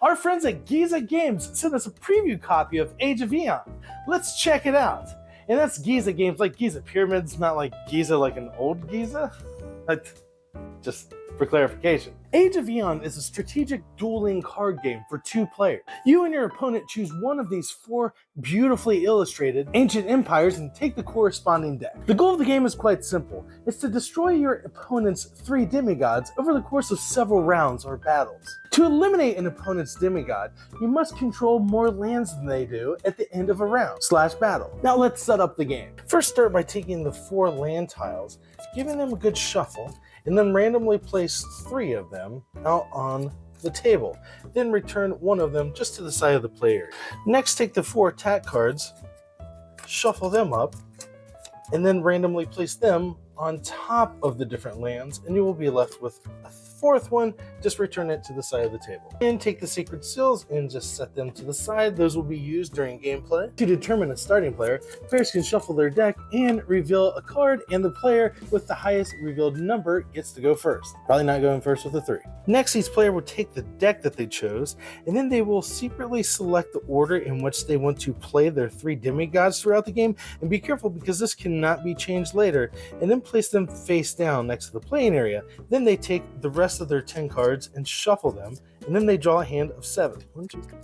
Our friends at Giza Games sent us a preview copy of Age of EON. Let's check it out. And that's Giza Games, like Giza Pyramids, not like Giza like an old Giza. Just for clarification. Age of EON is a strategic dueling card game for 2 players. You and your opponent choose one of these 4 beautifully illustrated ancient empires and take the corresponding deck. The goal of the game is quite simple. It's to destroy your opponent's 3 demigods over the course of several rounds or battles. To eliminate an opponent's demigod, you must control more lands than they do at the end of a round/battle. Now let's set up the game. First, start by taking the 4 land tiles, giving them a good shuffle, and then randomly place 3 of them out on the table. Then return 1 of them just to the side of the player. Next, take the 4 attack cards, shuffle them up, and then randomly place them on top of the different lands, and you will be left with a 4th one. Just return it to the side of the table. And take the sacred seals and just set them to the side. Those will be used during gameplay. To determine a starting player, players can shuffle their deck and reveal a card, and the player with the highest revealed number gets to go first. Probably not going first with a 3. Next, each player will take the deck that they chose, and then they will secretly select the order in which they want to play their 3 demigods throughout the game. And be careful, because this cannot be changed later. And then place them face down next to the playing area. Then they take the rest of their 10 cards and shuffle them, and then they draw a hand of 7. 1, 2, 3.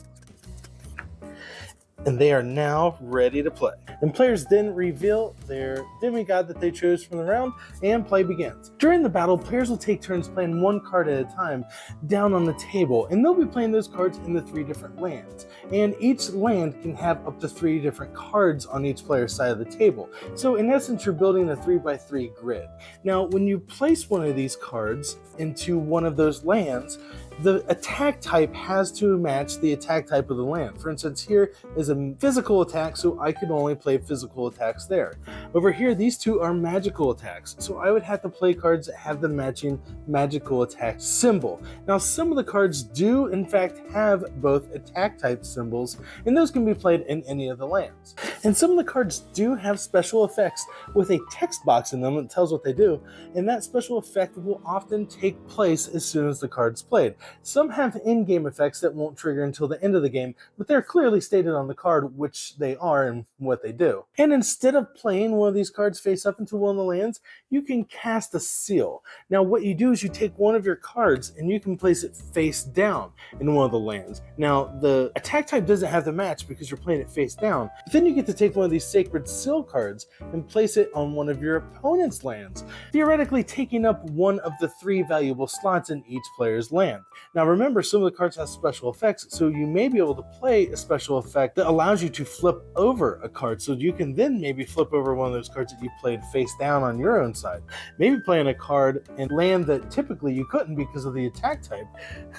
And they are now ready to play. And players then reveal their demigod that they chose from the round, and play begins. During the battle, players will take turns playing 1 card at a time down on the table, and they'll be playing those cards in the 3 different lands. And each land can have up to 3 different cards on each player's side of the table. So in essence, you're building a 3x3 grid. Now, when you place one of these cards into one of those lands, the attack type has to match the attack type of the land. For instance, here is a physical attack, so I can only play physical attacks there. Over here, these 2 are magical attacks, so I would have to play cards that have the matching magical attack symbol. Now, some of the cards do, in fact, have both attack type symbols, and those can be played in any of the lands. And some of the cards do have special effects with a text box in them that tells what they do, and that special effect will often take place as soon as the card's played. Some have in-game effects that won't trigger until the end of the game, but they're clearly stated on the card which they are and what they do. And instead of playing one of these cards face up into one of the lands, you can cast a seal. Now what you do is you take one of your cards and you can place it face down in one of the lands. Now the attack type doesn't have the match because you're playing it face down, but then you get to take one of these sacred seal cards and place it on one of your opponent's lands, theoretically taking up one of the 3 valuable slots in each player's land. Now remember, some of the cards have special effects, so you may be able to play a special effect that allows you to flip over a card, so you can then maybe flip over one of those cards that you played face down on your own side. Maybe playing a card and land that typically you couldn't because of the attack type,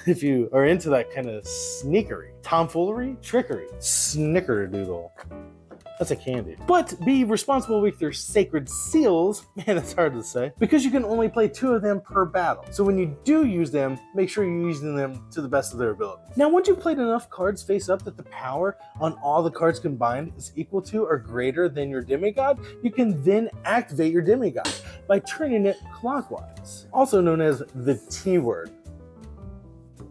if you are into that kind of sneakery, tomfoolery, trickery, snickerdoodle. That's a candy. But be responsible with your sacred seals. Man, that's hard to say. Because you can only play 2 of them per battle. So when you do use them, make sure you're using them to the best of their ability. Now, once you've played enough cards face up that the power on all the cards combined is equal to or greater than your demigod, you can then activate your demigod by turning it clockwise. Also known as the T word.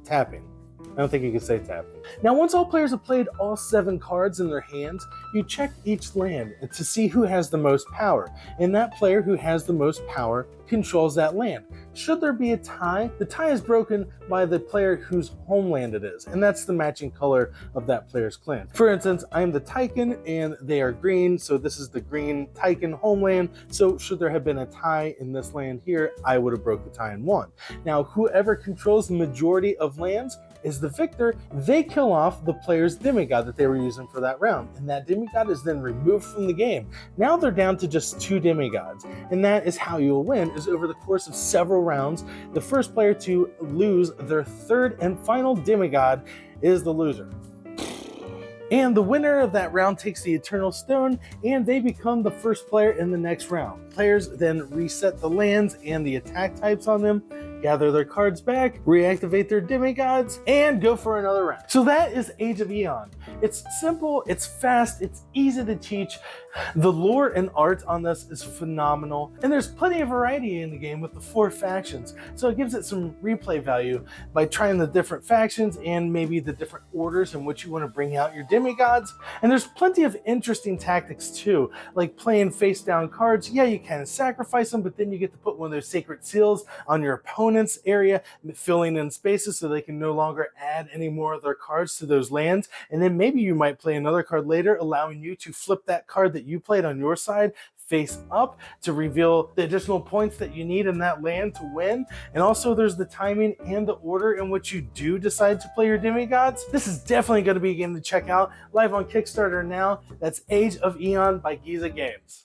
Tapping. I don't think you can say tapping. Now, once all players have played all 7 cards in their hands, you check each land to see who has the most power, and that player who has the most power controls that land. Should there be a tie, the tie is broken by the player whose homeland it is, and that's the matching color of that player's clan. For instance, I am the Tikan, and they are green, so this is the green Tikan homeland, so should there have been a tie in this land here, I would have broke the tie and won. Now, whoever controls the majority of lands is the victor. They kill off the player's demigod that they were using for that round, and that demigod is then removed from the game. Now they're down to just 2 demigods, and that is how you'll win, is over the course of several rounds. The first player to lose their 3rd and final demigod is the loser. And the winner of that round takes the Eternal Stone, and they become the first player in the next round. Players then reset the lands and the attack types on them, gather their cards back, reactivate their demigods, and go for another round. So that is Age of EON. It's simple, it's fast, it's easy to teach. The lore and art on this is phenomenal, and there's plenty of variety in the game with the 4 factions, so it gives it some replay value by trying the different factions and maybe the different orders in which you want to bring out your demigods. And there's plenty of interesting tactics too, like playing face down cards. Yeah, you can sacrifice them, but then you get to put one of those sacred seals on your opponent's area, filling in spaces so they can no longer add any more of their cards to those lands. And then maybe you might play another card later, allowing you to flip that card that you played on your side face up to reveal the additional points that you need in that land to win. And also there's the timing and the order in which you do decide to play your demigods. This is definitely going to be a game to check out, live on Kickstarter now. That's Age of EON by Giza Games.